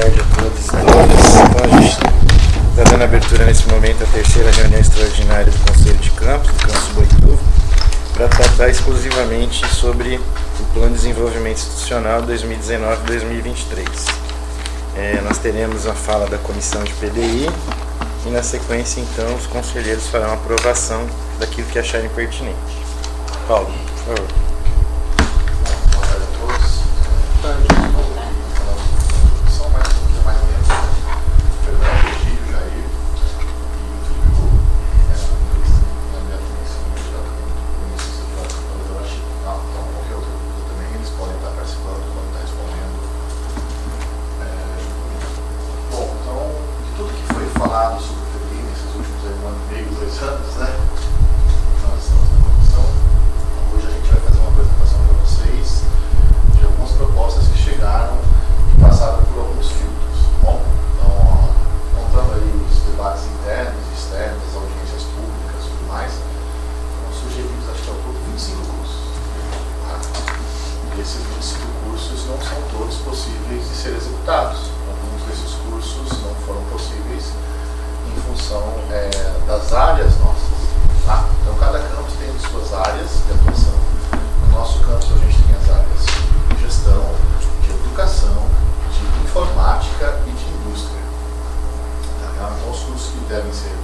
tarde a todos e todas. Então, a gente está dando abertura nesse momento à terceira reunião extraordinária do Conselho de Campos, do Campus Boituva, para tratar exclusivamente sobre o Plano de Desenvolvimento Institucional 2019-2023. Nós teremos a fala da Comissão de PDI e, na sequência, então, os conselheiros farão a aprovação daquilo que acharem pertinente. Paulo, por favor. Boa tarde a todos. São mais um pouquinho mais lento, né? Fernando, Egídio, Jair e o Felipe Hugo. Então, qualquer outro também, eles podem estar participando, podem estar respondendo. Bom, então, de tudo que foi falado sobre o PDI nesses últimos 1 ano e meio, 2 anos, né? Nós estamos na comissão. Hoje a gente vai fazer uma apresentação para vocês de algumas propostas que chegaram e passaram por alguns filtros. Bom, então, contando aí os debates internos e externos, as audiências públicas e tudo mais, nós sugerimos, acho que ao todo, 25 cursos. E esses 25 cursos não são todos possíveis de ser executados. Alguns desses cursos não foram possíveis em função das áreas nossas. Tá? Então, cada campus tem as suas áreas de atuação. No nosso campus, a gente tem as áreas de gestão, de educação, de informática e de indústria. Tá? Então, os cursos que devem ser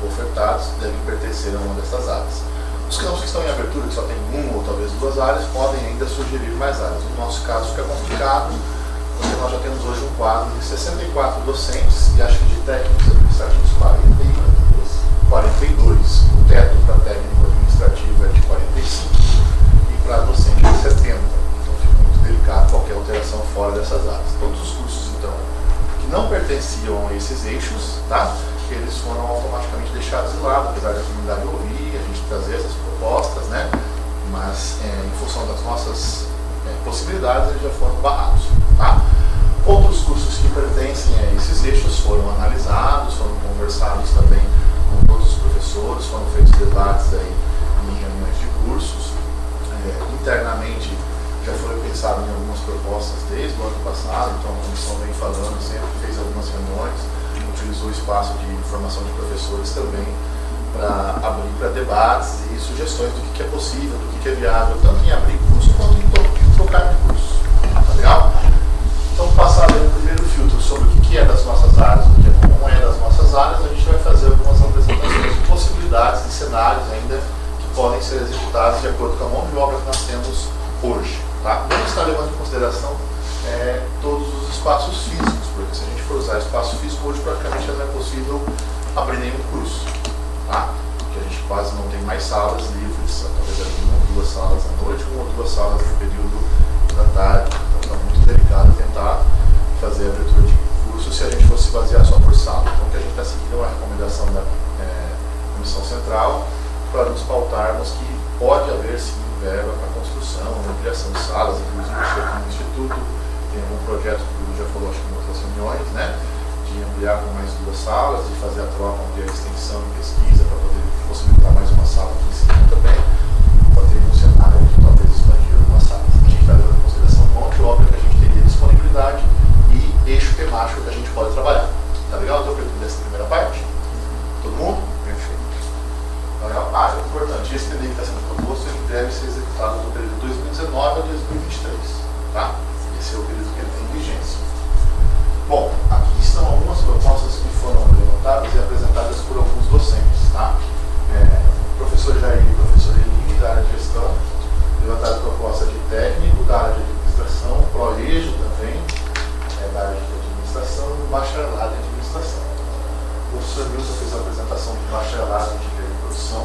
ofertados devem pertencer a uma dessas áreas. Os campos que estão em abertura, que só tem 1 ou talvez 2 áreas, podem ainda sugerir mais áreas. No nosso caso, fica complicado, porque nós já temos hoje um quadro de 64 docentes e acho que de técnicos administrativos 42. O teto para técnico administrativo é de 45 e para docente é de 70. Então fica muito delicado qualquer alteração fora dessas áreas. Todos os cursos, então, que não pertenciam a esses eixos, tá? Eles foram automaticamente deixados de lado, apesar da comunidade ouvir, a gente trazer essas propostas, né? Mas em função das nossas possibilidades, eles já foram barrados, tá? Outros cursos que pertencem a esses eixos foram analisados, foram conversados também com todos os professores, foram feitos debates aí em reuniões de cursos. Internamente já foi pensado em algumas propostas desde o ano passado, então a comissão vem falando, sempre fez algumas reuniões, utilizou o espaço de formação de professores também para abrir para debates e sugestões do que é possível, do que é viável, tanto em abrir curso quanto em trocar de curso. Tá legal? Então, passado aí o primeiro filtro sobre o que é das nossas áreas, o que não é das nossas áreas, a gente vai fazer algumas apresentações de possibilidades e cenários ainda que podem ser executados de acordo com a mão de obra que nós temos hoje. Tá? Não está levando em consideração todos os espaços físicos, porque se a gente for usar espaço físico, hoje praticamente não é possível abrir nenhum curso. Tá? Porque a gente quase não tem mais salas livres, talvez ali 1 ou 2 salas à noite, 1 ou 2 salas no período da tarde. Então está muito delicado tentar fazer a abertura de curso se a gente fosse basear só por sala. Então o que a gente está seguindo é uma recomendação da Comissão Central para nos pautarmos que pode haver sim verba para construção, ampliação de salas, inclusive aqui no Instituto tem algum projeto que o Bruno já falou, acho que em outras reuniões, né, de ampliar com mais 2 salas, de fazer a troca, ampliar a extensão e pesquisa para poder possibilitar mais uma sala aqui em cima também, pode ter um cenário onde talvez expandir algumas salas. A gente está levando em consideração um monte de obra que a gente teria disponibilidade e eixo temático que a gente pode trabalhar. Tá legal? Estou perguntando dessa primeira parte? Todo mundo? Perfeito. Tá legal? É importante, esse PDI que está sendo proposto, ele deve ser executado no período de 2019 a 2023. Tá? Esse é o período que ele tem vigência. Bom, aqui estão algumas propostas que foram levantadas e apresentadas por alguns docentes. Tá? O professor Jair e o professor Eline, da área de gestão, levantaram proposta de técnico da área de administração, ProEjo também, da área de administração, e bacharelado em administração. O professor Wilson fez a apresentação de bacharelado em engenharia de produção,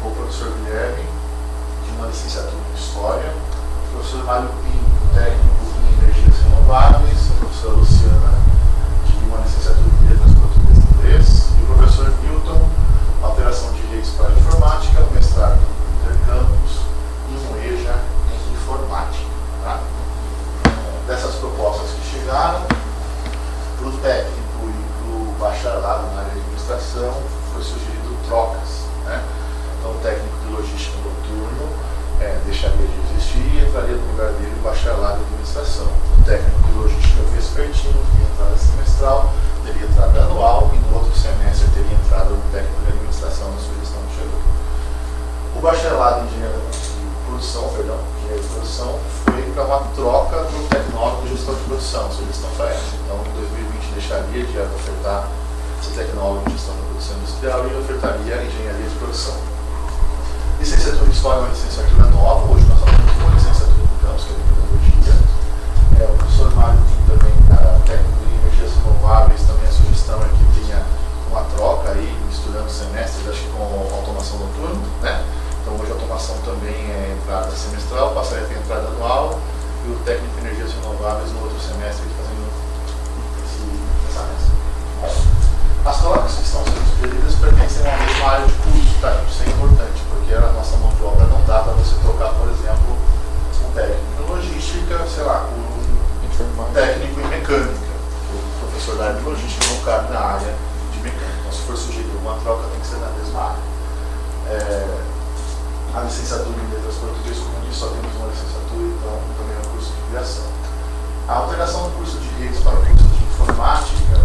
o professor Guilherme, de uma licenciatura em História, o professor Mário Pinto, técnico em energias renováveis, a professora Luciana, de uma licenciatura em letras português e inglês, e o professor Newton, alteração de redes para a informática, mestrado em intercampus e um EJA em informática. Tá? Dessas propostas que chegaram, para o técnico e para o bacharelado na área de administração, foi sugerido trocas. Né? Então, o técnico de logística noturno deixaria de existir e entraria no lugar dele o bacharelado em administração. O técnico de logística vespertino para uma troca do tecnólogo de gestão de produção, sobre gestão FAES. Então, em 2020 deixaria de ofertar esse tecnólogo de gestão da produção industrial e ofertaria engenharia de produção. Licenciatura em História é uma licenciatura nova, hoje nós temos uma licenciatura em campus, que é de pedagogia. O professor Mário tem também, técnico em energias renováveis, também a sugestão é que tenha uma troca aí, misturando semestres, acho que com automação noturna, né? Então hoje a automação também é entrada semestral, passaria a ter entrada anual, e o técnico em energias renováveis no outro semestre fazendo essa mesa. As trocas que estão sendo sugeridas pertencem a uma mesma área de curso, tá? Isso é importante, porque a nossa mão de obra não dá para você trocar, por exemplo, um técnico em logística, sei lá, por um técnico em mecânica. O professor da área de logística não cabe na área de mecânica. Então, se for sugerir uma troca, tem que ser na mesma área. A licenciatura em letras português, como eu disse, só temos uma licenciatura, então também é um curso de criação. A alteração do curso de redes para o curso de informática,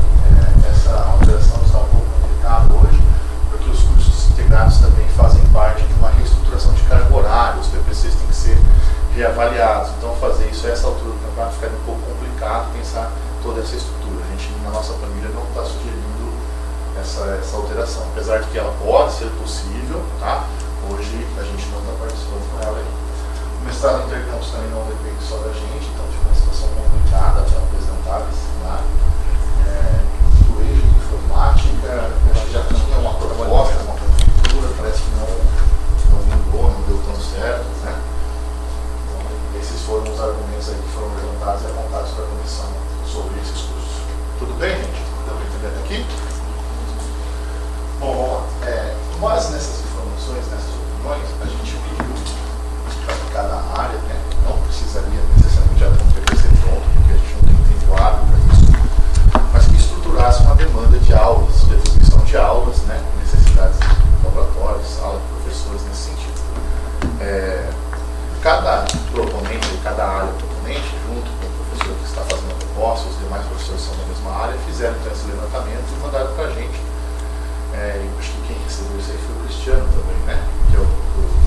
essa alteração está um pouco complicada hoje, porque os cursos integrados também fazem parte de uma reestruturação de carga horária, os PPCs têm que ser reavaliados. Então, fazer isso a essa altura do campeonato fica um pouco complicado, pensar toda essa estrutura. A gente, na nossa família, não está sugerindo essa alteração, apesar de que ela pode ser possível, tá? Hoje a gente não está participando com ela aí. O mestrado intercampus também não depende só da gente, então tive uma situação complicada para apresentar esse cenário. Do eixo de informática, a gente já tinha uma proposta, uma prefeitura, parece que não vingou, não deu tão certo, né? Então, esses foram os argumentos aí que foram levantados e apontados para a comissão sobre esses cursos. Tudo bem, gente? Deu para entender até aqui? Bom, vamos lá. Com base nessas informações, nessas opiniões, a gente pediu para cada área, né? Não precisaria necessariamente já ter um PPC pronto, porque a gente não tem tempo hábil para isso, mas que estruturasse uma demanda de aulas, de atribuição de aulas, né? Necessidades de laboratórios, sala de professores nesse sentido. Cada proponente, cada área proponente, junto com o professor que está fazendo a proposta, os demais professores são da mesma área, fizeram então esse levantamento e mandaram para a gente. Acho que quem recebeu isso aí foi o Cristiano também, né? Que é o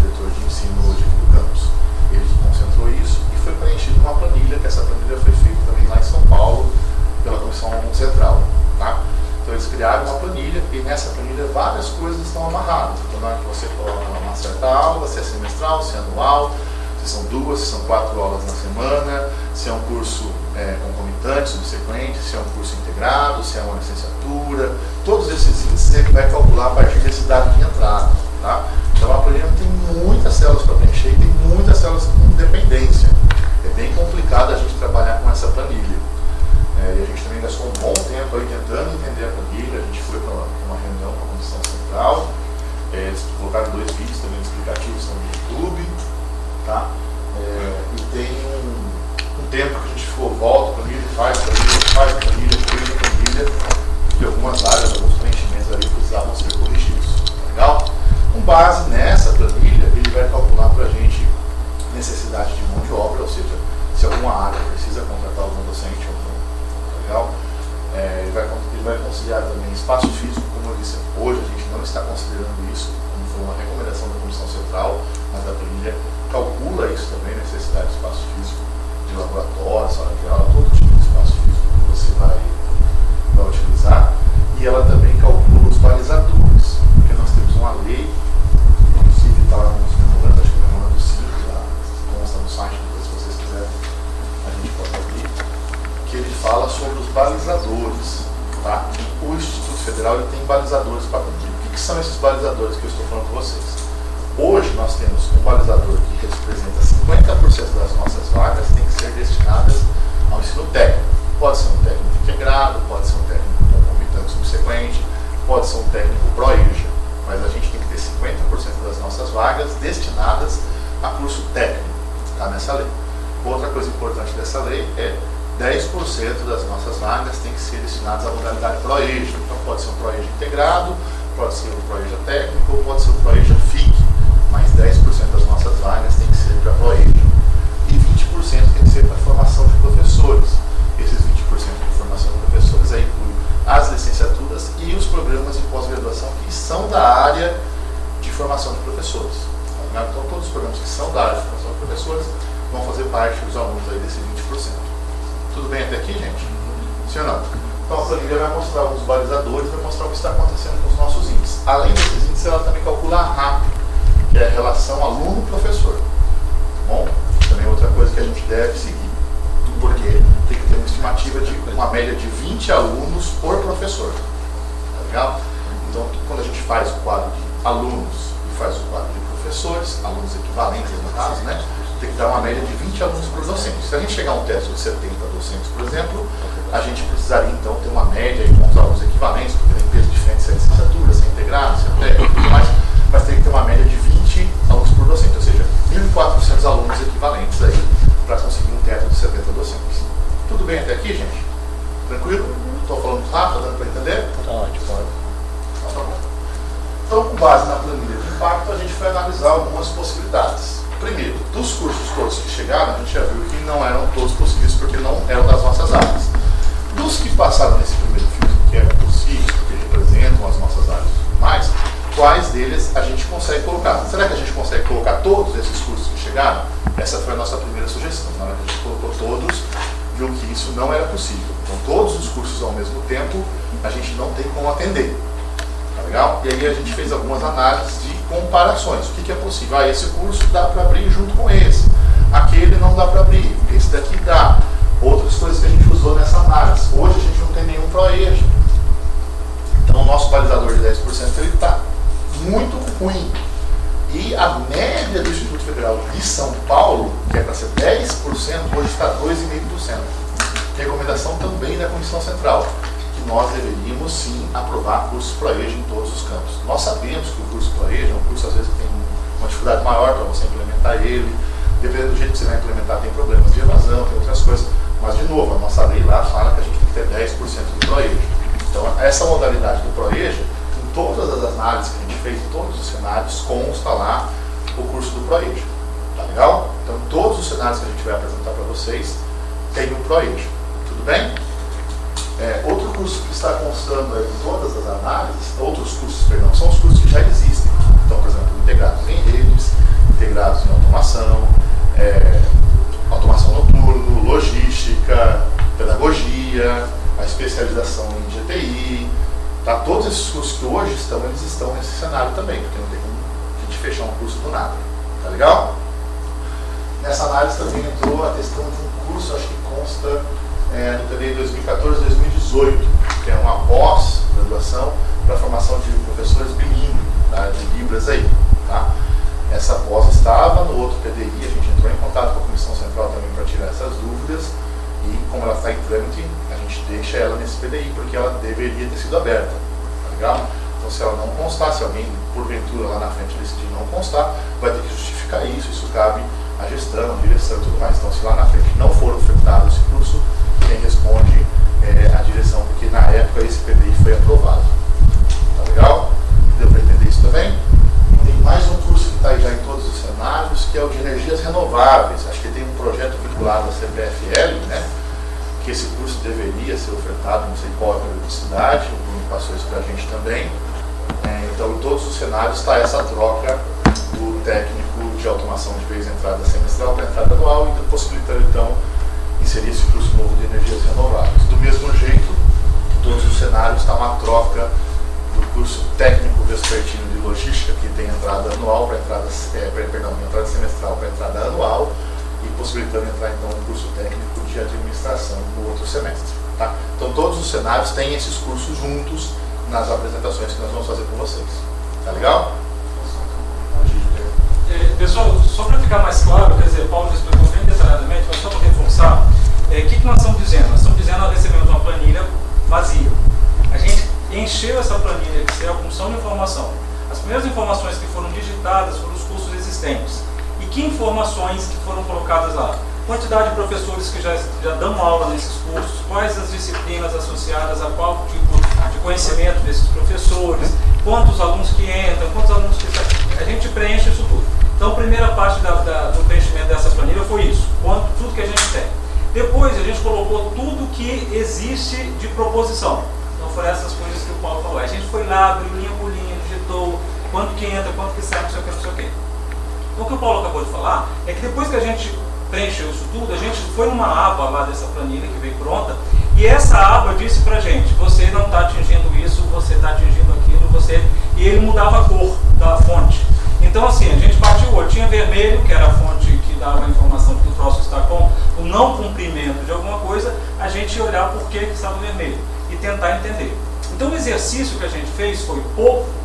diretor de ensino do campus. Ele concentrou isso e foi preenchido uma planilha, que essa planilha foi feita também lá em São Paulo, pela Comissão Central, tá? Então eles criaram uma planilha e nessa planilha várias coisas estão amarradas. Então na hora que você coloca uma certa aula, se é semestral, se é anual, se são 2, se são 4 aulas na semana, se é um curso concomitante, subsequente, se é um curso integrado, se é uma licenciatura, todos esses índices ele vai calcular a partir desse dado de entrada, tá? Então a planilha tem muitas células para preencher e tem muitas células com dependência. É bem complicado a gente trabalhar com essa planilha. E a gente também gastou um bom tempo aí tentando entender a planilha. A gente foi para uma reunião com a Comissão Central, eles colocaram 2 vídeos também explicativos no YouTube, tá? E tem um tempo que a gente ficou, volta a planilha, faz a planilha, cria a planilha, porque algumas áreas, alguns preenchimentos ali precisavam ser corrigidos. Legal? Com base nessa planilha, ele vai calcular para a gente necessidade de mão de obra, ou seja, se alguma área precisa contratar algum docente ou não. Legal? Ele vai considerar também espaço físico, como eu disse, hoje a gente não está considerando isso, como foi uma recomendação da Comissão Central, mas a planilha calcula isso também, necessidade de espaço físico, de laboratório, sala de aula, todo tipo de espaço físico que você vai utilizar. E ela também calcula os balizadores, porque nós temos uma lei, inclusive está nos memorandos, acho que o memorando 5, lá, consta no site, depois se vocês quiserem, a gente pode abrir, que ele fala sobre os balizadores. Tá? O Instituto Federal ele tem balizadores para cumprir. O que são esses balizadores que eu estou falando para vocês? Hoje nós temos um balizador que representa 50% das nossas vagas tem que ser destinadas ao ensino técnico. Pode ser um técnico integrado, pode ser um técnico concomitante subsequente, pode ser um técnico pró-EJA, mas a gente tem que ter 50% das nossas vagas destinadas a curso técnico, tá? Nessa lei. Outra coisa importante dessa lei é 10% das nossas vagas tem que ser destinadas à modalidade pró-EJA. Então pode ser um pró-EJA integrado, pode ser um pró-EJA técnico ou pode ser um pró-EJA FIC. Mas 10% das nossas vagas tem que ser para pró-EJA. E 20% tem que ser para formação de professores. Esses 20% de formação de professores aí inclui as licenciaturas e os programas de pós-graduação que são da área de formação de professores. Então todos os programas que são da área de formação de professores vão fazer parte parte dos alunos aí desse 20%. Tudo bem até aqui, gente? Sim ou não? Então a planilha vai mostrar alguns balizadores, vai mostrar o que está acontecendo com os nossos índices. Além desses índices, ela também calcula a RAP, que é a relação aluno-professor. Bom, também é outra coisa que a gente deve seguir, porque tem que ter uma estimativa de uma média de 20 alunos por professor. Tá legal? Então, quando a gente faz o quadro de alunos e faz o quadro de professores, alunos equivalentes no caso, né? Tem que dar uma média de 20 alunos por docente. Se a gente chegar a um teto de 70 docentes, por exemplo, a gente precisaria então ter uma média aí com os alunos equivalentes, porque tem peso diferente se é licenciatura, se é integrado, se é técnico e tudo mais, mas tem que ter uma média de 20 alunos por docente, ou seja, 1.400 alunos equivalentes aí para conseguir um teto de 70 docentes. Tudo bem até aqui, gente? Tranquilo? Estou falando rápido, dando para entender? Tá ótimo. Tá bom. Então, com base na planilha de impacto, a gente foi analisar algumas possibilidades. Primeiro, dos cursos todos que chegaram, a gente já viu que não eram todos possíveis porque não eram das nossas áreas. Dos que passaram nesse primeiro filtro, que eram possíveis, porque representam as nossas áreas e tudo mais, quais deles a gente consegue colocar? Será que a gente consegue colocar todos esses cursos que chegaram? Essa foi a nossa primeira sugestão. Na hora que a gente colocou todos, viu que isso não era possível. Então, todos os cursos ao mesmo tempo, a gente não tem como atender. Tá legal? E aí a gente fez algumas análises de comparações. O que é possível? Ah, esse curso dá para abrir junto com esse. Aquele não dá para abrir. Esse daqui dá. Outras coisas que a gente usou nessa análise. Hoje a gente não tem nenhum ProEja. Então o nosso balizador de 10% ele está muito ruim. E a média do Instituto Federal de São Paulo, que é para ser 10%, hoje está 2,5%. Recomendação também da Comissão Central, que nós deveríamos sim aprovar cursos ProEja em todos os campos. Nós sabemos que o curso ProEja é um curso às vezes que tem uma dificuldade maior para você implementar ele. Dependendo do jeito que você vai implementar, tem problemas de evasão, tem outras coisas. Mas, de novo, a nossa lei lá fala que a gente tem que ter 10% do ProEja. Então, essa modalidade do ProEja, em todas as análises que a gente fez, em todos os cenários, consta lá o curso do ProEja. Tá legal? Então, em todos os cenários que a gente vai apresentar para vocês, tem o ProEja. Tudo bem? Outro curso que está constando aí em todas as análises, outros cursos, perdão, são os cursos que já existem. Então, por exemplo, integrados em redes, integrados em automação, automação noturno, logística, pedagogia, a especialização em GTI, tá? Todos esses cursos que hoje estão, eles estão nesse cenário também, porque não tem como a gente fechar um curso do nada, tá legal? Nessa análise também entrou a questão de um curso, acho que consta no TDI 2014-2018, que é uma pós-graduação para a formação de professores bilíngues, tá? De Libras aí, tá? Essa pós estava no outro PDI, a gente entrou em contato com a Comissão Central também para tirar essas dúvidas e como ela está em trâmite, a gente deixa ela nesse PDI porque ela deveria ter sido aberta, tá legal? Então se ela não constar, se alguém porventura lá na frente decidir não constar, vai ter que justificar isso cabe à gestão, à direção e tudo mais. Então se lá na frente não for ofertado esse curso, quem responde é a direção, porque na época esse PDI foi aprovado. Tá legal? Deu para entender isso também? Tem mais um curso que está aí já em todos os cenários, que é o de energias renováveis. Acho que tem um projeto vinculado à CPFL, né? Que esse curso deveria ser ofertado, não sei qual é a periodicidade, o Bruno passou isso para a gente também. Então, em todos os cenários está essa troca do técnico de automação de vez entrada semestral para entrada anual e possibilitando, então, inserir esse curso novo de energias renováveis. Do mesmo jeito, em todos os cenários está uma troca do curso técnico vespertino de logística, que tem entrada anual para entrada, entrada semestral para entrada anual, e possibilitando entrar então no curso técnico de administração no outro semestre. Tá? Então todos os cenários têm esses cursos juntos nas apresentações que nós vamos fazer com vocês. Tá legal? Pessoal, só para ficar mais claro, quer dizer, o Paulo já explicou bem detalhadamente, mas só para reforçar, o que nós estamos dizendo? Nós estamos dizendo que nós recebemos uma planilha vazia. A gente encheu essa planilha Excel com só de informação. As primeiras informações que foram digitadas foram os cursos existentes. E que informações que foram colocadas lá? Quantidade de professores que já dão aula nesses cursos, quais as disciplinas associadas a qual tipo de conhecimento desses professores, quantos alunos que entram, quantos alunos que saem. A gente preenche isso tudo. Então, a primeira parte do preenchimento dessa planilha foi isso, tudo que a gente tem. Depois, a gente colocou tudo que existe de proposição. Então, foram essas coisas que o Paulo falou. A gente foi lá, abriu linha por linha, digitou quanto que entra, quanto que sai, não sei o que, não sei o que. Então, o que o Paulo acabou de falar é que depois que a gente preencheu isso tudo, a gente foi numa aba lá dessa planilha que veio pronta, e essa aba disse pra gente, você não está atingindo isso, você está atingindo aquilo, e ele mudava a cor da fonte. Então assim, a gente partiu o olho, tinha vermelho, que era a fonte que dava a informação de que o troço está com o não cumprimento de alguma coisa, a gente ia olhar por que estava vermelho e tentar entender. Então o exercício que a gente fez foi,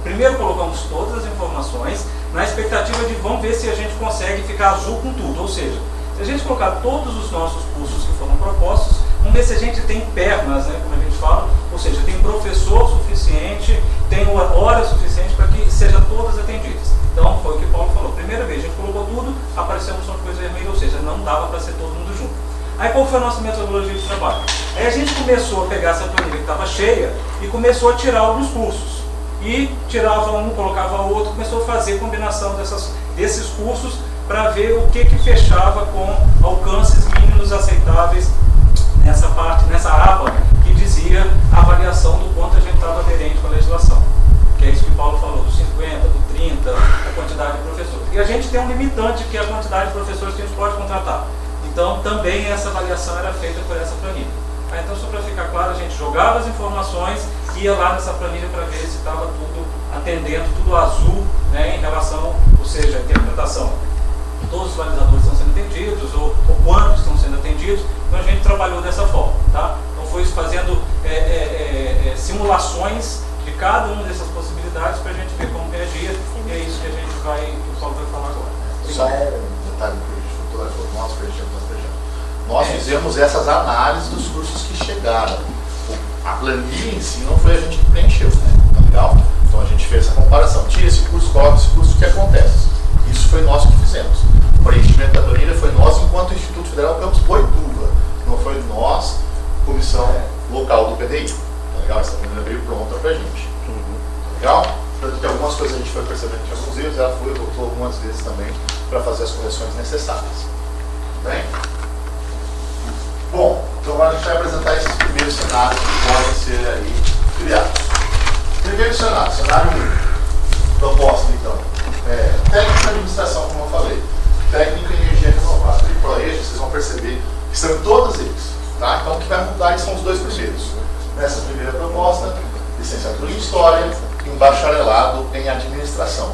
primeiro colocamos todas as informações, na expectativa de vamos ver se a gente consegue ficar azul com tudo, ou seja, se a gente colocar todos os nossos cursos que foram propostos, vamos ver se a gente tem pernas, né, como a gente fala, ou seja, tem professor suficiente, tem horas suficientes para que sejam todas atendidas. Então foi o que o Paulo falou, primeira vez a gente colocou tudo, apareceu uma coisa vermelha, ou seja, não dava para ser todo mundo junto. Aí qual foi a nossa metodologia de trabalho? Aí a gente começou a pegar essa planilha que estava cheia e começou a tirar alguns cursos. E tirava um, colocava outro, começou a fazer combinação desses cursos para ver o que fechava com alcances mínimos aceitáveis nessa parte, nessa aba que dizia a avaliação do quanto a gente estava aderente com a legislação. Que é isso que o Paulo falou, do 50, do 30, a quantidade de professores. E a gente tem um limitante que é a quantidade de professores que a gente pode contratar. Então também essa avaliação era feita por essa planilha. Então só para ficar claro, a gente jogava as informações, ia lá nessa planilha para ver se estava tudo atendendo, tudo azul, né, em relação, ou seja, a interpretação. Todos os balizadores estão sendo atendidos, ou quantos estão sendo atendidos, então a gente trabalhou dessa forma. Tá? Então foi fazendo simulações de cada uma dessas possibilidades para a gente ver como reagir, e é isso que o Paulo vai falar agora. Só um detalhe que nós preenchemos. Nós fizemos essas análises dos cursos que chegaram. A planilha em si não foi a gente que preencheu, né? Tá legal? Então a gente fez essa comparação. Tira esse curso, coloca esse curso, o que acontece? Isso foi nós que fizemos. O preenchimento da planilha foi nós enquanto Instituto Federal Campus Boituva. Não foi nós, comissão local do PDI. Tá legal? Essa planilha veio pronta pra gente. Tá legal? Tanto que algumas coisas a gente foi percebendo que alguns erros, ela foi, voltou algumas vezes também para fazer as correções necessárias. Tudo bem? Bom, então agora a gente vai apresentar esses primeiros cenários que podem ser aí criados. Primeiro cenário, cenário 1. Proposta então. Técnica de administração, como eu falei. Técnica em energia renovável. E ProEja, vocês vão perceber que são todos eles. Tá? Então o que vai mudar são os dois primeiros. Nessa primeira proposta, licenciatura em História e um bacharelado em Administração.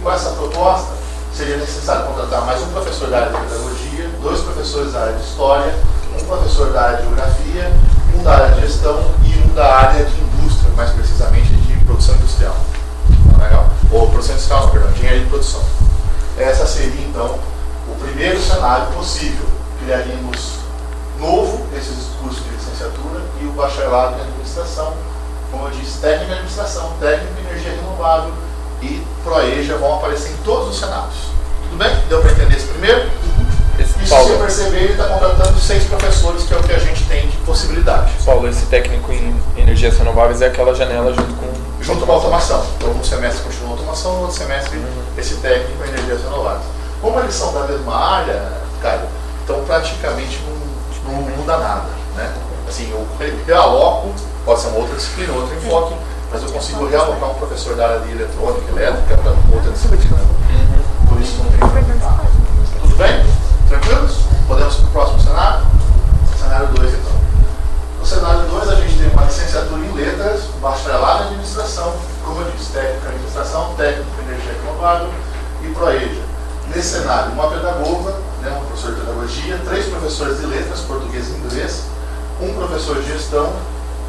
Com essa proposta, seria necessário contratar mais um professor da área de Pedagogia, 2 professores da área de História, um professor da área de Geografia, um da área de Gestão e um da área de Indústria, mais precisamente de Produção Industrial. Legal? Ou Produção Industrial, não, perdão, Engenharia de Produção. Essa seria, então, o primeiro cenário possível. Criaríamos novo esses cursos de licenciatura e o bacharelado em Administração, como eu disse, técnica em Administração, técnica em Energia Renovável e ProEja vão aparecer em todos os cenários. Tudo bem? Deu para entender esse primeiro? E se você perceber, ele está contratando 6 professores, que é o que a gente tem de possibilidade. Paulo, esse técnico em energias renováveis é aquela janela junto com a automação. Então, um semestre continua a automação, no outro semestre esse técnico em energias renováveis. Como eles são da mesma área, cara, então praticamente não muda nada. Né? Assim, eu realoco, pode ser uma outra disciplina, outro enfoque, mas eu consigo realocar um professor da área de eletrônica, elétrica, para outra disciplina. Por isso não tem problema. Tudo bem? Tranquilos? Podemos ir para o próximo cenário? Cenário 2, então. No cenário 2, a gente tem uma licenciatura em Letras, um bacharelado em Administração, como eu disse, técnico em Administração, técnico em Energia Renovável e ProEja. Nesse cenário, uma pedagoga, né, um professor de Pedagogia, 3 professores de Letras, Português e Inglês, um professor de Gestão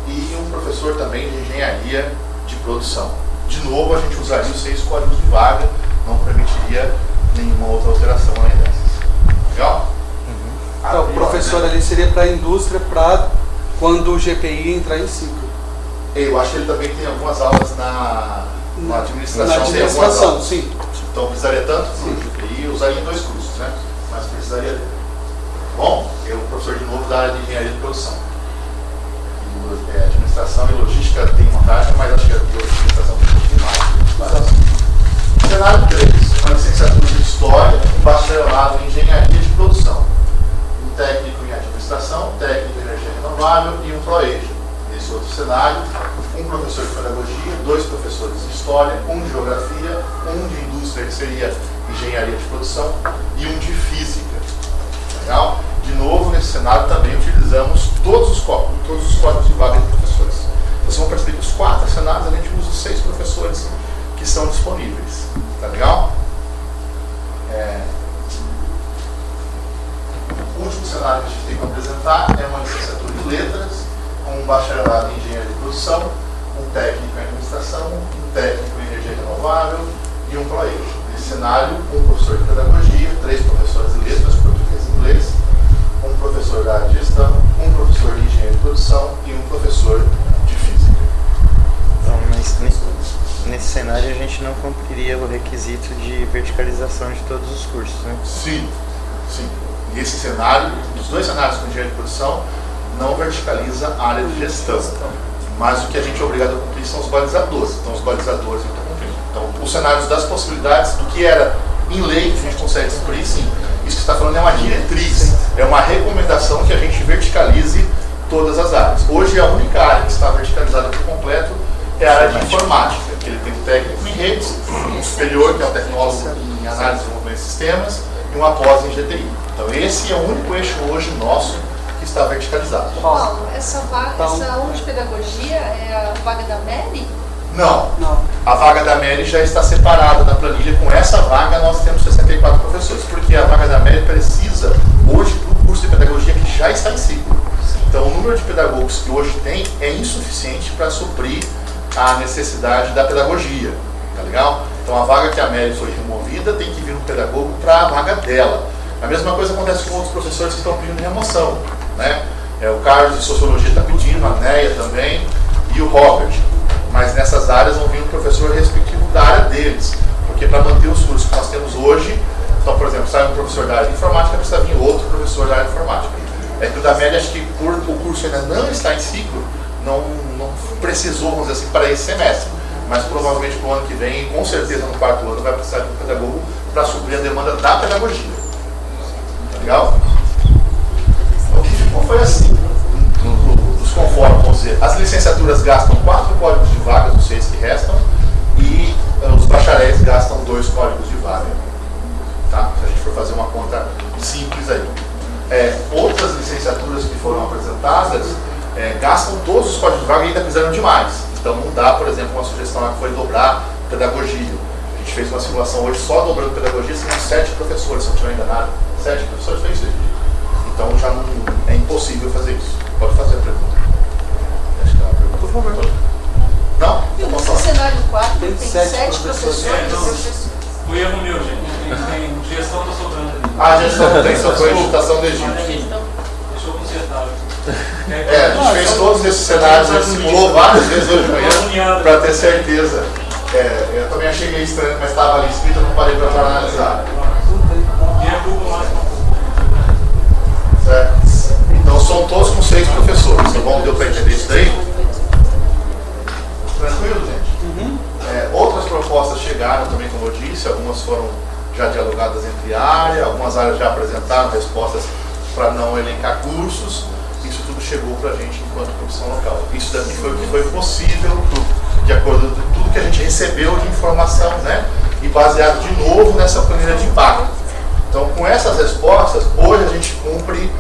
e um professor também de Engenharia de Produção. De novo, a gente usaria os 6 códigos de vaga, não permitiria nenhuma outra alteração além dessas. Legal? Então, o professor ali seria para a indústria, para quando o GPI entrar em ciclo. Eu acho que ele também tem algumas aulas na administração. Na administração, sim. Então precisaria tanto do GPI, usaria em 2 cursos, né? Mas precisaria dele. Bom, eu, professor de novo da área de Engenharia de Produção. Administração e Logística tem uma taxa, mas acho que a administração tem mais. Cenário 3, uma licenciatura de História, um bacharelado em Engenharia de Produção, um técnico em Administração, técnico em Energia Renovável e um ProEja. Nesse outro cenário, um professor de Pedagogia, 2 professores de História, um de Geografia, um de Indústria, que seria Engenharia de Produção, e um de Física. Legal? De novo, nesse cenário também utilizamos todos os códigos de vaga de professores. Vocês vão perceber que os 4 cenários a gente usa os 6 professores que estão disponíveis. Tá legal? O último cenário que a gente tem para apresentar é uma licenciatura em letras, com um bacharelado em engenharia de produção, um técnico em administração, um técnico em energia renovável e um ProEd. Nesse cenário, um professor de pedagogia, 3 professores de letras, português e inglês, um professor da área de gestão, um professor de engenharia de produção e um professor de física. Então, mas nesse cenário a gente não cumpriria o requisito de verticalização de todos os cursos, né? Sim, sim. E esse cenário, os 2 cenários com engenharia de produção, não verticaliza a área de gestão. Mas o que a gente é obrigado a cumprir são os balizadores. Então, os balizadores a gente está cumprindo. Então, os cenários das possibilidades do que era em lei que a gente consegue cumprir, sim. Isso que você está falando é uma diretriz, é uma recomendação que a gente verticalize todas as áreas. Hoje, a única área que está verticalizada por completo é a área de informática, que ele tem um técnico em redes, um superior, que é um tecnólogo em análise de desenvolvimento de sistemas, e uma pós em GTI. Então, esse é o único eixo hoje nosso que está verticalizado. Paulo, essa aula de pedagogia é a vaga da Mary? Não. Não. A vaga da Mary já está separada da planilha. Com essa vaga nós temos 64 professores, porque a vaga da Mary precisa hoje para o curso de pedagogia que já está em ciclo. Então o número de pedagogos que hoje tem é insuficiente para suprir a necessidade da pedagogia. Tá legal? Então a vaga que a Mary foi removida tem que vir um pedagogo para a vaga dela. A mesma coisa acontece com outros professores que estão pedindo remoção, né? O Carlos de Sociologia está pedindo, a Neia também e o Robert. Mas nessas áreas vão vir um professor respectivo da área deles, porque para manter os cursos que nós temos hoje, então, por exemplo, sai um professor da área de informática, precisa vir outro professor da área de informática. É que o da média, acho que por o curso ainda não está em ciclo, não precisou, vamos dizer assim, para esse semestre. Mas provavelmente para o ano que vem, com certeza no 4º ano, vai precisar de um pedagogo para suprir a demanda da pedagogia. Tá legal? O que ficou foi assim. Dos conformes, vamos dizer, as licenciaturas gastam 4 códigos de vaga dos 6 que restam e os bacharéis gastam 2 códigos de vaga. Tá? Se a gente for fazer uma conta simples aí. Outras licenciaturas que foram apresentadas gastam todos os códigos de vaga e ainda precisam de mais. Então não dá, por exemplo, uma sugestão lá que foi dobrar pedagogia. A gente fez uma simulação hoje só dobrando pedagogia, são 7 professores, se não estiver enganado. 7 professores fez isso. Então já não é impossível fazer isso. Pode fazer a pergunta. Acho que é uma pergunta. Por favor. Não? Eu não sei cenário 4 tem 7 professores. professores. O erro meu, gente. Tem gestão tá sobrando ali. A gestão tem, só foi a digitação do Egito. Deixa eu consertar. A gente fez todos esses cenários, a gente simulou várias vezes hoje de manhã para ter certeza. Eu também achei meio estranho, mas estava ali escrito, eu não parei para analisar. E é culpa mais. Certo? Então são todos com 6 professores. Tá bom? Deu para entender isso daí? Tranquilo, gente? Outras propostas chegaram também, como eu disse, algumas foram já dialogadas entre áreas, algumas áreas já apresentaram respostas para não elencar cursos. Isso tudo chegou para a gente enquanto comissão local. Isso daqui foi o que foi possível, de acordo com tudo que a gente recebeu de informação, né? E baseado de novo nessa planilha de impacto. Então, com essas respostas, hoje a gente cumpre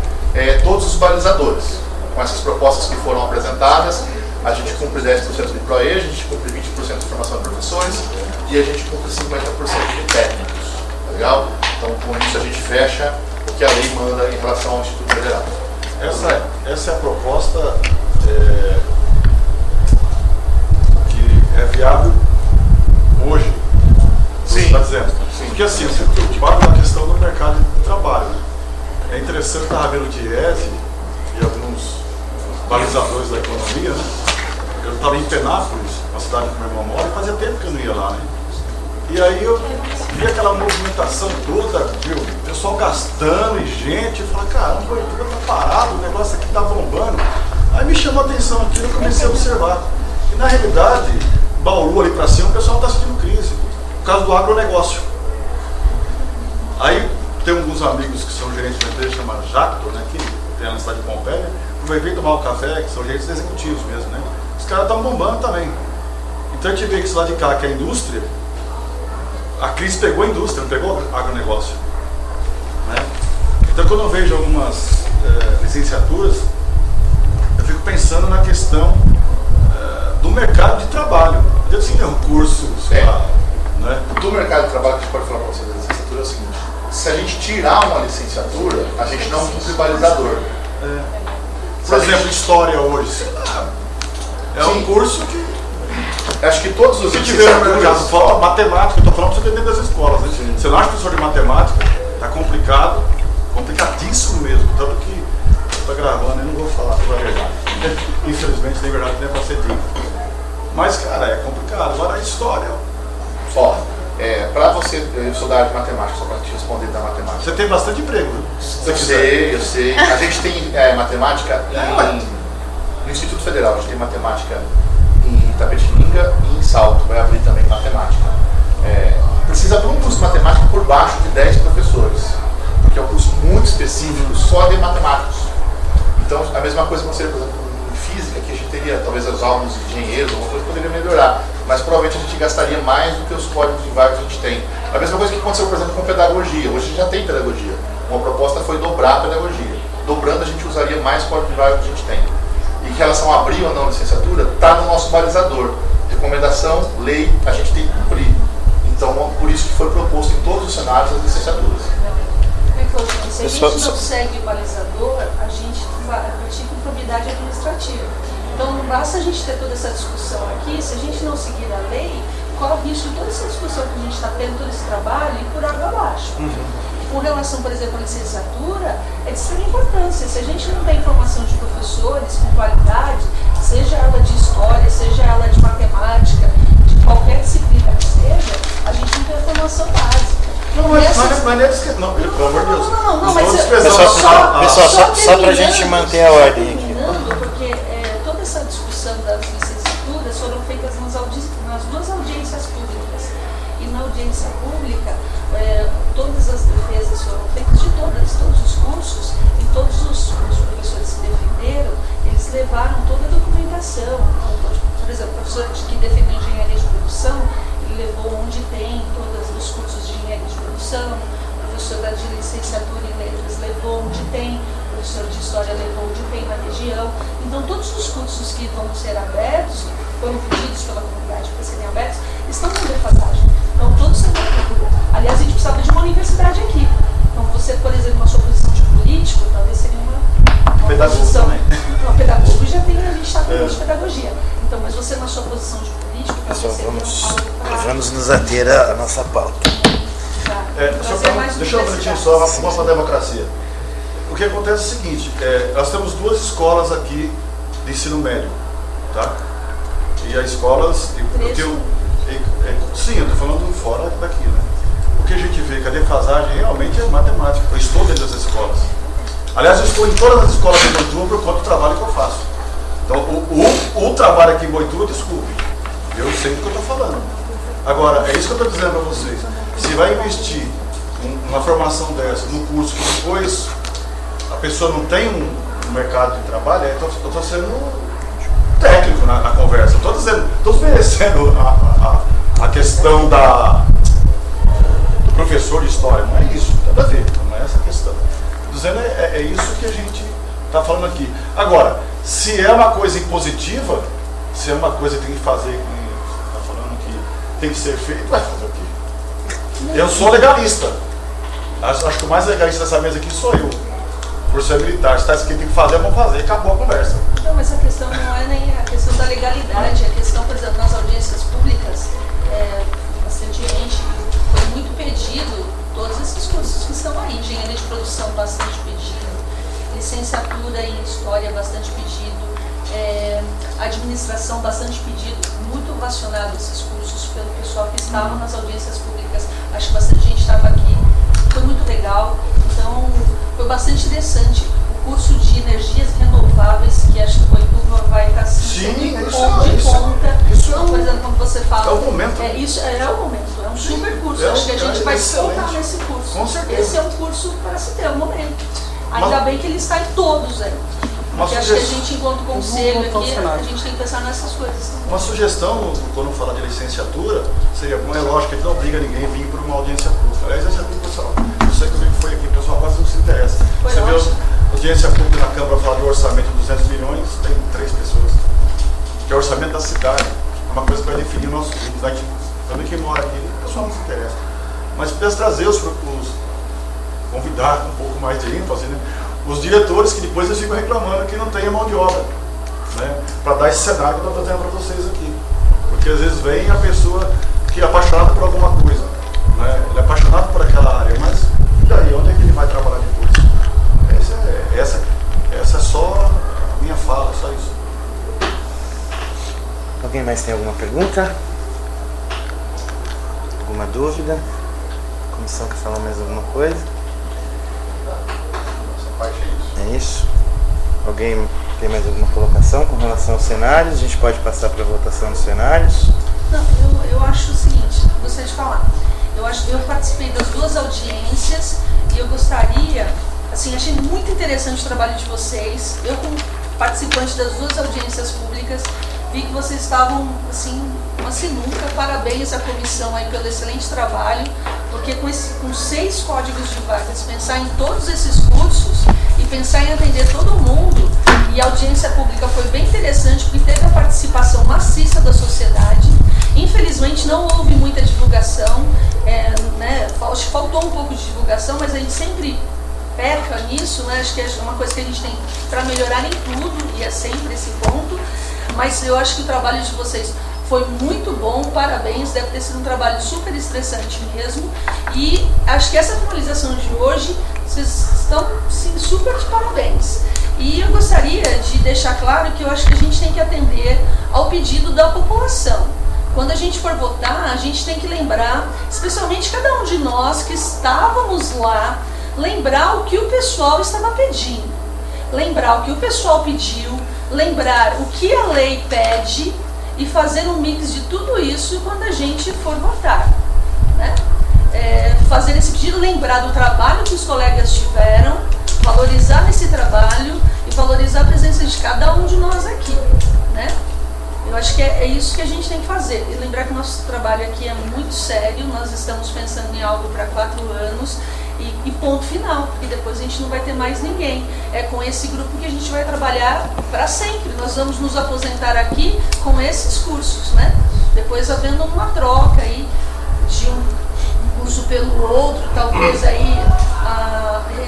todos os balizadores. Com essas propostas que foram apresentadas, a gente cumpre 10% de ProEd, a gente cumpre 20% de formação de professores e a gente cumpre 50% de técnicos. Tá legal? Então, com isso a gente fecha o que a lei manda em relação ao Instituto Federal. Essa é a proposta que é viável hoje. Sim. Está dizendo. Sim. Porque assim, você preocupado com a questão do mercado de trabalho. É interessante estar vendo o Diese e alguns balizadores da economia, né? Eu estava em Penápolis, uma cidade que meu irmão mora, e fazia tempo que eu não ia lá, né? E aí eu vi aquela movimentação toda, viu? O pessoal gastando e gente, eu falei, caramba, o Coitura tá parado, o negócio aqui tá bombando. Aí me chamou a atenção aqui, eu comecei a observar. E na realidade, Bauru ali para cima, o pessoal está sentindo crise, por causa do agronegócio. Aí tem alguns amigos que são gerentes de uma empresa chamada Jacto, né, que tem na cidade de Pompeia, que vai vir tomar o café, que são gerentes executivos mesmo, né? Os caras estão bombando também. Então a gente vê que esse lado de cá, que é a indústria, a crise pegou a indústria, não pegou o agronegócio, né? Então, quando eu vejo algumas licenciaturas, eu fico pensando na questão do mercado de trabalho. Eu assim, é um curso, sei lá, né? Do mercado de trabalho, que a gente pode falar para vocês da licenciatura é o seguinte: se a gente tirar uma licenciatura, a gente não cumpre balizador. Por exemplo, história hoje, sei lá, é um curso que... Acho que todos os Se tiver no mercado, falta matemática, eu estou falando para você dentro das escolas, né? Você não acha professor de matemática, está complicado, complicadíssimo mesmo, tanto que está gravando, eu não vou falar toda a verdade. Infelizmente, tem verdade que não é para ser dita. Mas, cara, é complicado. Agora a história... Ó, para você, eu sou da área de matemática, só para te responder da matemática. Você tem bastante emprego, viu? Eu sei. A gente tem matemática no Instituto Federal, a gente tem matemática em Itapetininga e em Salto, vai abrir também matemática. Precisa para um curso de matemática por baixo de 10 professores, porque é um curso muito específico só de matemáticos. Então, a mesma coisa que você, por exemplo, em física, que a gente teria, talvez os alunos engenheiros, alguma coisa poderia melhorar, mas provavelmente a gente gastaria mais do que os códigos de vagas que a gente tem. A mesma coisa que aconteceu, por exemplo, com pedagogia. Hoje a gente já tem pedagogia. Uma proposta foi dobrar a pedagogia. Dobrando, a gente usaria mais código de vagas que a gente tem. E em relação a abrir ou não licenciatura, está no nosso balizador. Recomendação, lei, a gente tem que cumprir. Então, por isso que foi proposto em todos os cenários as licenciaturas. Se a gente não segue o balizador, a gente pratica improbidade administrativa. Então, não basta a gente ter toda essa discussão aqui, se a gente não seguir a lei, corre o risco de toda essa discussão que a gente está tendo, todo esse trabalho, ir por água abaixo. Com relação, por exemplo, à licenciatura, é de extrema importância. Se a gente não tem formação de professores com qualidade, seja ela de história, seja ela de matemática, de qualquer disciplina que seja, a gente não tem a formação básica. Não, pelo amor de Deus. Não, mas só para a gente manter a ordem aqui. Porque toda essa discussão das licenciaturas foram feitas nas duas audiências públicas. E na audiência pública, todas as defesas foram feitas de todos os cursos, e todos os professores se defenderam, eles levaram toda a documentação. Por exemplo, o professor que defendeu engenharia de produção, ele levou onde tem todos os cursos de engenharia de produção, o professor da licenciatura em letras levou onde tem, o professor de história levou onde tem na região. Então, todos os cursos que vão ser abertos, foram pedidos pela comunidade para serem abertos, estão em defasagem. Então, todos são procura. Aliás, a gente precisava de uma universidade aqui. Então, você, por exemplo, na sua posição de político, talvez seria uma posição... também. Uma pedagogo já tem, a gente está falando de pedagogia. Então, mas você na sua posição de político, Pessoal, talvez vamos nos ater à nossa pauta. Deixa eu um minutinho só, vamos para a democracia. O que acontece é o seguinte, nós temos duas escolas aqui de ensino médio, tá? E as escolas... sim, eu estou falando fora daqui, né? O que a gente vê que a defasagem realmente é matemática. Eu estou dentro das escolas. Aliás, eu estou em todas as escolas de Boituva por conta do trabalho que eu faço. Então, o trabalho aqui em Boituva, desculpe, eu sei do que eu estou falando. Agora, é isso que eu estou dizendo para vocês. Se vai investir uma formação dessa, num curso que depois a pessoa não tem um mercado de trabalho, eu estou sendo técnico na conversa. Estou desmerecendo a questão do professor de história. Não é isso, nada a ver, não é essa a questão. Estou dizendo é isso que a gente está falando aqui. Agora, se é uma coisa impositiva, se é uma coisa que tem que fazer, que está falando que tem que ser feito, vai fazer o quê? Eu sou legalista. Acho que o mais legalista dessa mesa aqui sou eu. Por ser militar. Se está escrito que tem que fazer, vamos fazer. Acabou a conversa. Não, mas a questão não é nem a questão da legalidade. A questão, por exemplo, nas audiências públicas, bastante gente, foi muito pedido todos esses cursos que estão aí. Engenharia de produção, bastante pedido. Licenciatura em história, bastante pedido. Administração, bastante pedido. Muito ovacionado esses cursos pelo pessoal que estava nas audiências públicas. Acho que bastante gente estava aqui. Foi muito legal. Então, foi bastante interessante. O curso de energias renováveis, que acho que vai estar assim, de ponta. Então, por exemplo, quando você fala... É o momento. Isso, é o momento. É um super curso. Acho que a gente vai se focar nesse curso. Com certeza. Esse é um curso para se ter, um momento. Ainda bem que ele está em todos aí. Porque acho que a gente, enquanto conselho aqui, a gente tem que pensar nessas coisas também. Uma sugestão, quando fala de licenciatura, seria bom, é lógico que não obriga ninguém a vir para uma audiência pública. Aliás, essa pessoal, eu sei que eu venho foi aqui, o pessoal quase não se interessa. Foi Você vê ótimo. a audiência pública na Câmara falar de orçamento de 200 milhões, tem 3 pessoas. Que é o orçamento da cidade. É uma coisa que vai definir o nosso vídeo. Também quem mora aqui, o pessoal não se interessa. Mas precisa trazer os convidar com um pouco mais de ênfase, né? Os diretores que depois eles ficam reclamando que não tem a mão de obra, né? Para dar esse cenário que eu estou trazendo para vocês aqui. Porque às vezes vem a pessoa que é apaixonada por alguma coisa, né? Ele é apaixonado por aquela área, mas e daí? Onde é que ele vai trabalhar depois? Essa é só a minha fala, só isso. Alguém mais tem alguma pergunta? Alguma dúvida? A comissão quer falar mais alguma coisa? Essa parte é isso. É isso? Alguém tem mais alguma colocação com relação aos cenários? A gente pode passar para a votação dos cenários? Não, eu acho o seguinte, gostaria de falar. Eu participei das 2 audiências e eu gostaria, assim, achei muito interessante o trabalho de vocês. Eu, como participante das 2 audiências públicas, vi que vocês estavam, assim, uma sinuca. Parabéns à comissão aí pelo excelente trabalho, porque com 6 códigos de vagas, pensar em todos esses cursos e pensar em atender todo mundo, e a audiência pública foi bem interessante, porque teve a participação maciça da sociedade. Infelizmente não houve muita divulgação, né? Faltou um pouco de divulgação, mas a gente sempre peca nisso, né? Acho que é uma coisa que a gente tem para melhorar em tudo, e é sempre esse ponto. Mas eu acho que o trabalho de vocês foi muito bom, parabéns, deve ter sido um trabalho super estressante mesmo. E acho que essa finalização de hoje, vocês estão, sim, super de parabéns. E eu gostaria de deixar claro que eu acho que a gente tem que atender ao pedido da população. Quando a gente for votar, a gente tem que lembrar, especialmente cada um de nós que estávamos lá, lembrar o que o pessoal estava pedindo. Lembrar o que o pessoal pediu, lembrar o que a lei pede e fazer um mix de tudo isso quando a gente for votar, né? Fazer esse pedido, lembrar do trabalho que os colegas tiveram, valorizar esse trabalho e valorizar a presença de cada um de nós aqui, né? Eu acho que é isso que a gente tem que fazer. E lembrar que o nosso trabalho aqui é muito sério, nós estamos pensando em algo para 4 anos e ponto final, porque depois a gente não vai ter mais ninguém. É com esse grupo que a gente vai trabalhar para sempre. Nós vamos nos aposentar aqui com esses cursos, né? Depois havendo uma troca aí de um curso pelo outro, talvez aí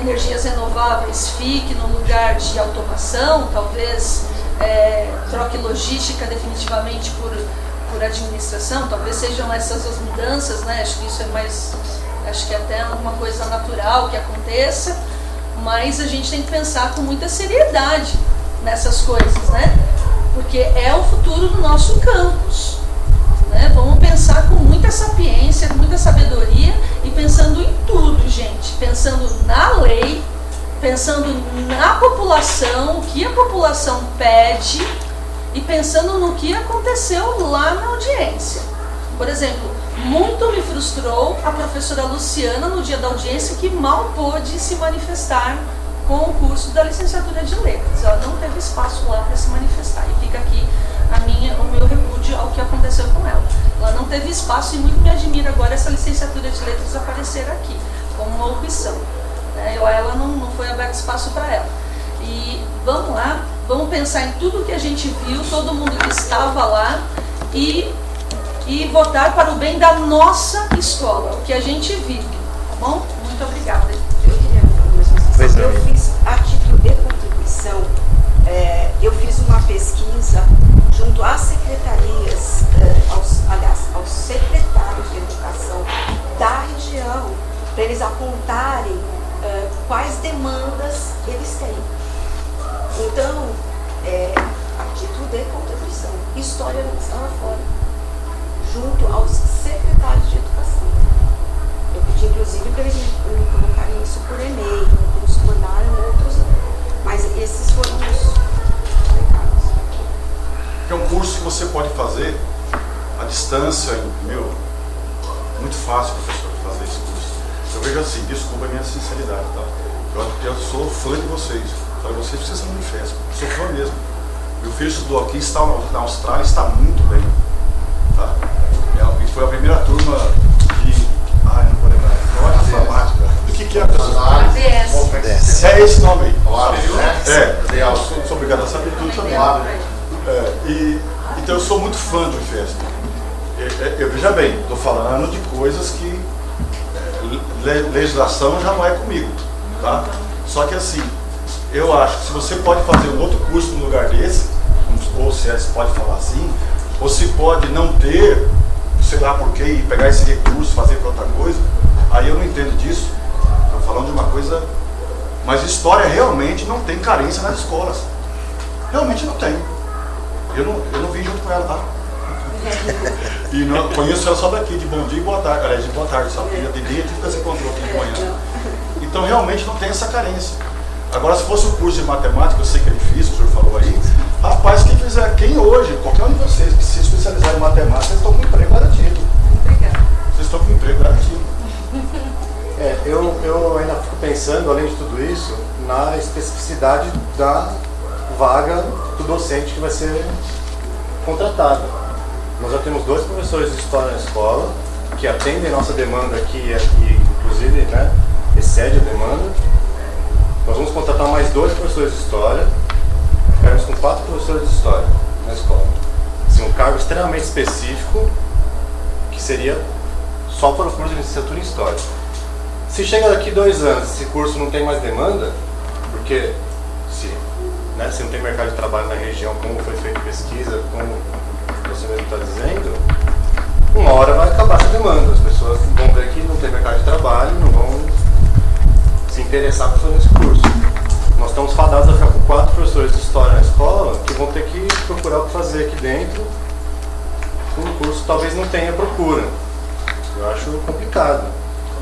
energias renováveis fique no lugar de automação, talvez troque logística definitivamente por administração, talvez sejam essas as mudanças, né? Acho que isso é mais, acho que é até uma coisa natural que aconteça, mas a gente tem que pensar com muita seriedade nessas coisas, né? Porque é o futuro do nosso campus, né? Vamos pensar com muita sapiência, com muita sabedoria e pensando em tudo, gente, pensando na lei, pensando na população, o que a população pede e pensando no que aconteceu lá na audiência. Por exemplo, muito me frustrou a professora Luciana no dia da audiência, que mal pôde se manifestar com o curso da licenciatura de letras. Ela não teve espaço lá para se manifestar, e fica aqui o meu repúdio ao que aconteceu com ela. Ela não teve espaço e muito me admira agora essa licenciatura de letras aparecer aqui como uma opção. Ela não foi aberto espaço para ela. E vamos lá, vamos pensar em tudo que a gente viu, todo mundo que estava lá, e votar para o bem da nossa escola, o que a gente vive, tá bom? Muito obrigada. Eu queria falar mais uma Pois coisa. não. Eu fiz, a título de contribuição, eu fiz uma pesquisa junto às secretarias, aos secretários de educação da região, para eles apontarem quais demandas eles têm. Então, a título de contribuição, história não estava fora, junto aos secretários de educação. Eu pedi, inclusive, para eles me colocarem isso por e-mail, uns mandaram, outros não. Mas esses foram os recados. É um curso que você pode fazer à distância, muito fácil, professor, fazer esse curso. Eu vejo assim, desculpa a minha sinceridade, tá? Eu sou fã de vocês. Para vocês são de festa. Sou fã mesmo. Meu filho estudou aqui, está na Austrália, está muito bem. Tá? E foi a primeira turma de... não vou lembrar. Informática. que é a pessoa? ABS. É esse nome aí. né? Sou obrigado a saber tudo também. Então eu sou muito fã do IFESP. Eu veja bem, estou falando de coisas que legislação já não é comigo, tá? Só que assim, eu acho que se você pode fazer um outro curso no lugar desse, ou se pode falar assim, ou se pode não ter, sei lá por quê, e pegar esse recurso, fazer para outra coisa, aí eu não entendo disso. Estou falando de uma coisa... Mas história realmente não tem carência nas escolas. Realmente não tem. Eu não vim junto com ela, tá? E não, conheço ela só daqui, de bom dia e boa tarde. Aliás, de boa tarde, só porque de dia a gente se encontrou aqui de manhã. Então realmente não tem essa carência. Agora, se fosse o curso de matemática, eu sei que é difícil, o senhor falou aí, rapaz, quem hoje, qualquer um de vocês que se especializar em matemática, vocês estão com emprego garantido. Obrigada. Vocês estão com emprego garantido. Eu ainda fico pensando, além de tudo isso, na especificidade da vaga do docente que vai ser contratado. Nós já temos 2 professores de história na escola, que atendem nossa demanda aqui, inclusive, né, excede a demanda. Nós vamos contratar mais 2 professores de história, ficaremos com 4 professores de história na escola. Assim, um cargo extremamente específico, que seria só para o curso de licenciatura em História. Se chega daqui 2 anos, esse curso não tem mais demanda, porque se não tem mercado de trabalho na região, como foi feita pesquisa, como você mesmo está dizendo, uma hora vai acabar essa demanda. As pessoas vão ver que não tem mercado de trabalho, não vão se interessar por fazer esse curso. Nós estamos fadados a ficar com 4 professores de história na escola que vão ter que procurar o que fazer aqui dentro. O curso talvez não tenha procura. Eu acho complicado.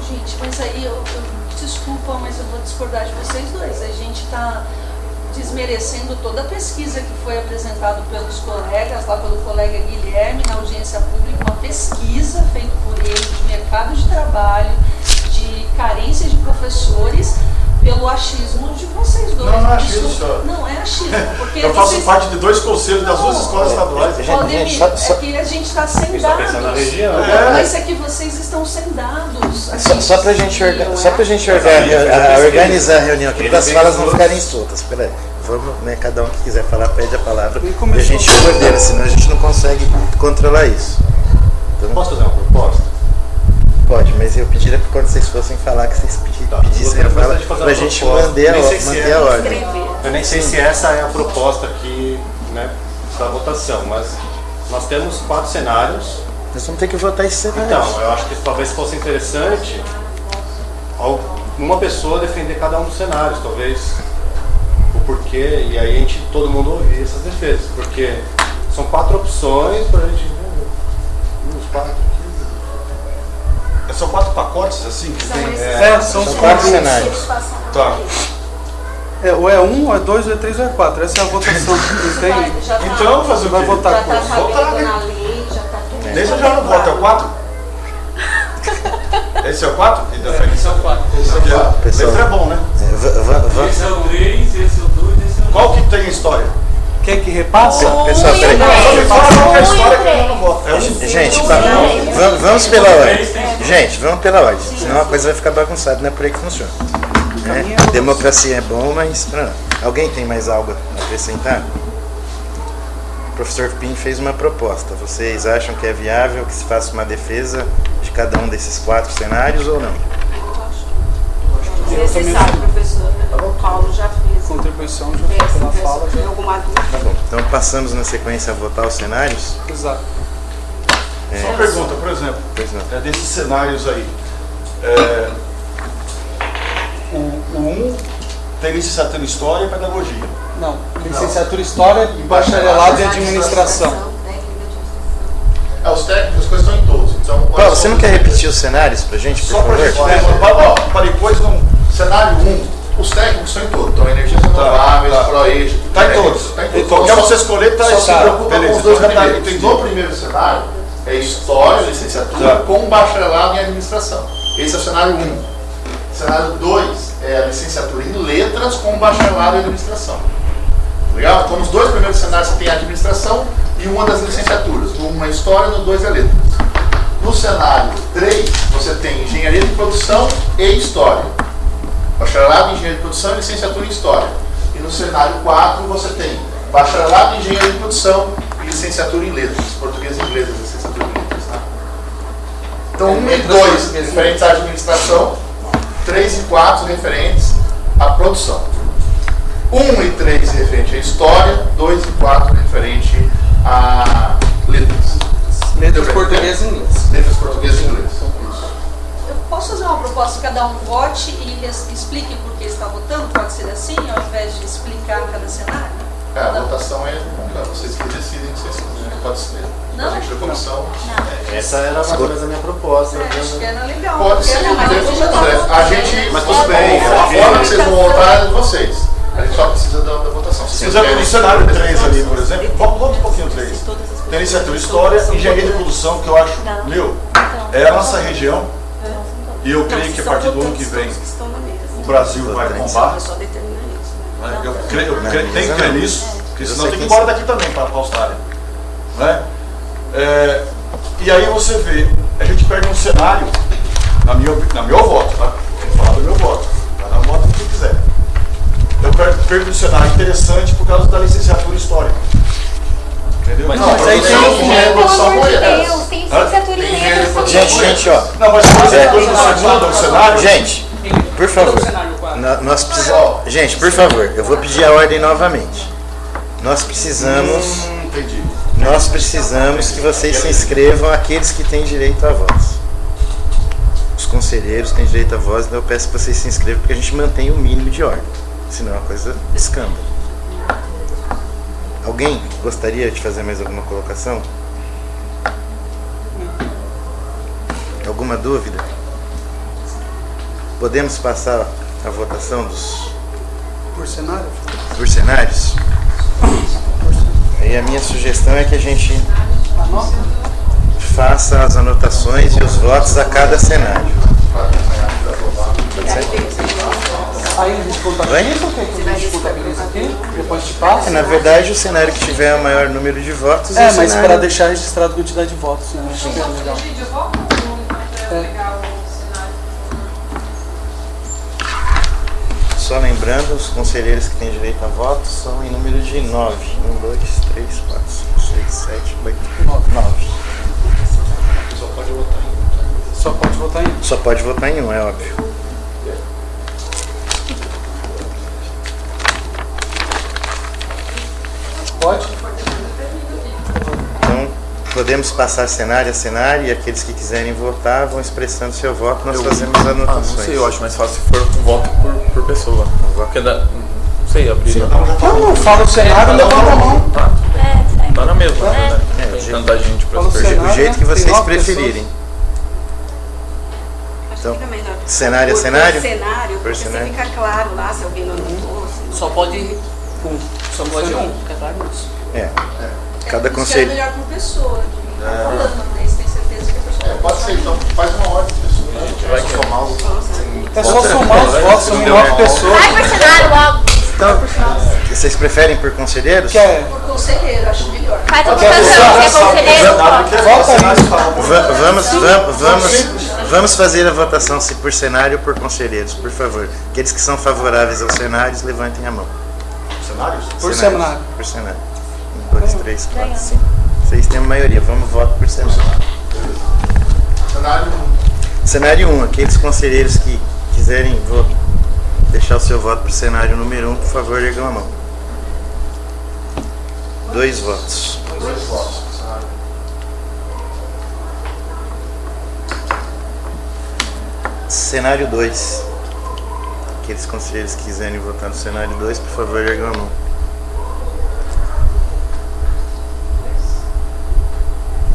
Gente, mas aí desculpa, mas eu vou discordar de vocês dois. A gente está desmerecendo toda a pesquisa que foi apresentada pelos colegas, lá pelo colega Guilherme, na audiência pública, uma pesquisa feita por ele de mercado de trabalho, de carência de professores, pelo achismo de vocês dois. Não é achismo, senhor. Não é achismo, porque Eu faço parte de 2 conselhos das 2 escolas estaduais. Valdemir, é que a gente está sem Está pensando na dados. região. Mas é que vocês estão sem dados. Só pra gente organizar a reunião aqui, para as falas não ficarem soltas. Peraí, vamos, né, cada um que quiser falar, pede a palavra e a gente coordena, senão a gente não consegue controlar isso. Então, Posso fazer uma proposta? pode, mas eu pediria que quando vocês fossem falar, que vocês pedissem a fala para a gente manter a ordem. Eu nem sei se essa é a proposta aqui, né, da votação, mas nós temos 4 cenários. Nós vamos ter que votar esses cenários. Então, eu acho que talvez fosse interessante uma pessoa defender cada um dos cenários, talvez o porquê, e aí todo mundo ouvir essas defesas, porque são 4 opções para a gente ver os 4 aqui. São 4 pacotes assim que tem? São São os 4 cenários. Tá. ou é 1, ou é 2, ou é 3, ou é 4. Essa é a votação que tem. Então, fazer o Vai quê? votar Já com está isso. Votar, né? cabendo na lei, já está tudo. Nesse eu já não voto, é o 4? Esse é o 4? Esse é o 4. Pessoal, Letra é bom, né? Esse é o 3, esse é o 2, esse é o 1. Qual que tem a história? Quer que repassa? pessoal, peraí. Só me fala qual que é a história que eu não voto. É o Gente, vamos pela ordem. Gente, vamos pela ordem, senão a coisa vai ficar bagunçada, não é por aí que funciona. Né? Democracia é bom, mas alguém tem mais algo a acrescentar? O professor Pim fez uma proposta. Vocês acham que é viável que se faça uma defesa de cada um desses 4 cenários ou não? Necessário, professor. O Paulo já fez. Contribuição já foi pela fala. Tem alguma dúvida? Tá bom, então passamos na sequência a votar os cenários. Exato. Só uma pergunta, por exemplo, Pois não. desses cenários aí, o 1 tem licenciatura em História e Pedagogia. Não, licenciatura em História e bacharelado em Administração. Os técnicos, as coisas estão em todos. Então, Paulo, você não quer repetir os cenários pra gente, por Só pra favor? gente, para depois não... Cenário 1, os técnicos estão em todos. Então, energias renováveis, ProEJ. Tá em todos. Tá em todos. Qualquer um que você escolher, tá Só se tá. preocupa Beleza, com os 2 então já tá, primeiros. entendi. No primeiro cenário, é História, licenciatura, Tá. com bacharelado em Administração. Esse é o cenário 1. Cenário 2 é a licenciatura em Letras com bacharelado em Administração. Legal? Então, nos 2 primeiros cenários você tem a Administração e uma das licenciaturas. No 1 é História, no 2 é Letras. No cenário 3, você tem Engenharia de Produção e História. bacharelado em engenharia de produção e licenciatura em história. E no cenário 4 você tem bacharelado em engenharia de produção e licenciatura em letras, português e inglês, licenciatura em letras. Tá? Então 1 e 2 referentes à administração, 3 e 4 referentes à produção. 1 e 3 referente à história, 2 e 4 referente a letras. Letras português e inglês. Letras português e inglês. Isso. Eu posso fazer uma proposta que cada um vote e explique por que está votando? Pode ser assim, ao invés de explicar cada cenário? A votação é vocês que decidem, vocês pode ser. Não. A gente da comissão. Essa era mais ou menos a minha proposta. Acho que era legal. Pode porque ser, não, mas eu já a gente. Mas tudo bem, A forma que vocês vão votar é de vocês. A gente só precisa da votação. Se quiser ver no cenário 3 ali, por exemplo, volta um pouquinho o 3. Tem licenciatura em História, Engenharia de Produção, que eu acho, é a nossa região, e eu creio que a partir do ano que vem o Brasil vai bombar. Eu tenho que crer nisso, porque senão tem que ir embora daqui também para a Austrália. Né? E aí você vê, a gente perde um cenário, na meu voto, tá? Tem que falar do meu voto, cada um vota o que quiser. Eu perco um cenário interessante por causa da licenciatura em História. Entendeu? Mas aí tem produção com Deus, tem licenciatura em letras. Gente, ó. Não, mas por exemplo, no segundo cenário. Gente, por favor. Nós precisamos. Gente, por favor, eu vou pedir a ordem novamente. Nós precisamos. Entendi. Nós precisamos que vocês se inscrevam, aqueles que têm direito à voz. Os conselheiros têm direito à voz, então eu peço que vocês se inscrevam, porque a gente mantém o mínimo de ordem. Senão é uma coisa de escândalo. Alguém gostaria de fazer mais alguma colocação? Alguma dúvida? Podemos passar a votação dos Por cenário? por cenários? Aí a minha sugestão é que a gente faça as anotações e os votos a cada cenário. Pode ser? Aí a gente contabiliza, o que a gente contabiliza aqui? Depois te passa? Na verdade, o cenário que tiver o maior número de votos É, o mas cenário... para deixar registrado a quantidade de votos, né? Acho que é legal. Só lembrando, os conselheiros que têm direito a voto são em número de 9. 1, 2, 3, 4, 5, 6, 7, 8, 9. Só pode votar em um. Só pode votar em um. Só pode votar em um, é óbvio. Pode? Então, podemos passar cenário a cenário e aqueles que quiserem votar vão expressando seu voto, nós fazemos anotações. Não sei, eu acho mais fácil se for um voto por pessoa. Porque não sei, abrir. Não, fala o cenário e levanta a mão. Tá na mesma, né? Tem tanta gente pra Fala o se perder. cenário. Do jeito que Tem vocês 9 preferirem. Acho Então, que fica melhor. cenário a Por cenário? cenário, Por porque cenário. você fica claro lá se alguém não anotou. Só pode um. Só pode um. Fica claro isso. É. Cada Isso é conselho. melhor por pessoa. Tem certeza que a pessoa Pode ser, então faz uma ordem de pessoas. A gente vai somar os. É só somar os votos, são 9 pessoas. Vai por cenário logo. Então, vocês preferem por conselheiros? Quer? por conselheiro, acho melhor. Faz a votação, se é conselheiro, vota. Vamos fazer a votação se por cenário ou por conselheiros, por favor. Aqueles que são favoráveis aos cenários, levantem a mão. Cenários? Por cenário. Por cenário. 1, 2, 3, 4, 5. Vocês têm a maioria, vamos voto por cenário. Cenário Cenário 1, aqueles conselheiros que quiserem deixar o seu voto para o cenário número 1, por favor, ergam a mão. 2 votos. 2 votos. Cenário 2. Aqueles conselheiros que quiserem votar no cenário 2, por favor, ergam a mão.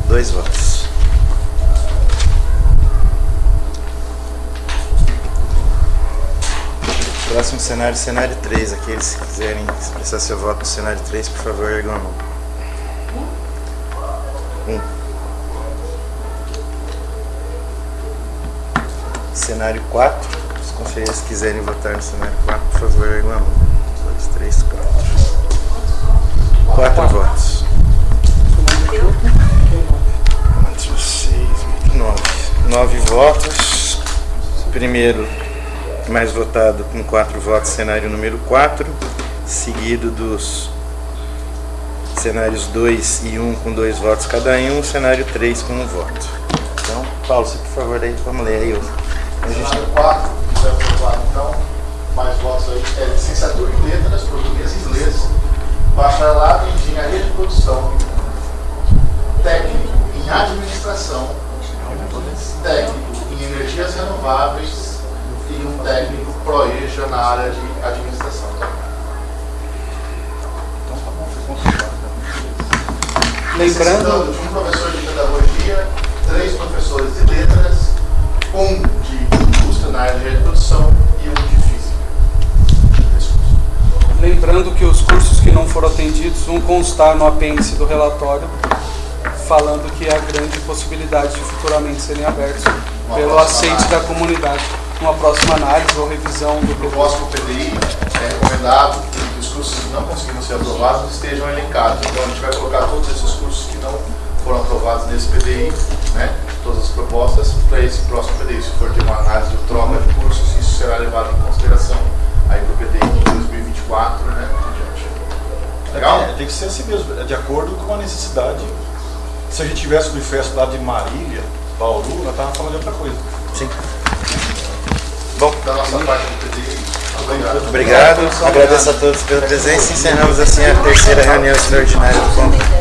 2 votos. Próximo cenário, cenário 3. Aqueles que quiserem expressar seu voto no cenário 3, por favor, ergam a mão. 1. Cenário 4. Os conselheiros que quiserem votar no cenário 4, por favor, ergam a mão. 2, 3, 4. 4 votos. 4, 6, 8, 9. 9 votos. Primeiro mais votado com 4 votos, cenário número 4, seguido dos cenários 2 e 1 com 2 votos cada um, cenário 3 com 1 voto. Então, Paulo, você, por favor, aí, vamos ler aí. Cenário 4, que foi aprovado então, mais votos aí, é licenciatura em letras, português e inglês, bacharelado em engenharia de produção, técnico em administração, técnico em energias renováveis e um técnico ProEja na área de administração. Lembrando, Necessitando de um professor de pedagogia, 3 professores de letras, 1 de indústria na área de produção e 1 de física. lembrando que os cursos que não foram atendidos vão constar no apêndice do relatório, falando que há grande possibilidade de futuramente serem abertos pelo aceite da comunidade. Uma próxima análise ou revisão do No próximo PDI, é recomendado que os cursos que não conseguiram ser aprovados estejam elencados. Então a gente vai colocar todos esses cursos que não foram aprovados nesse PDI, né, todas as propostas, para esse próximo PDI. Se for ter uma análise de troca de cursos, isso será levado em consideração aí para o PDI de 2024, né, em diante. Legal? Tem que ser assim mesmo, é de acordo com a necessidade. Se a gente tivesse o Unifesp lá de Marília, Bauru, nós estávamos falando de outra coisa. Sim. Bom, Da nossa parte do PDI, obrigado. obrigado. Agradeço a todos pela presença e encerramos assim a terceira reunião extraordinária do Conselho.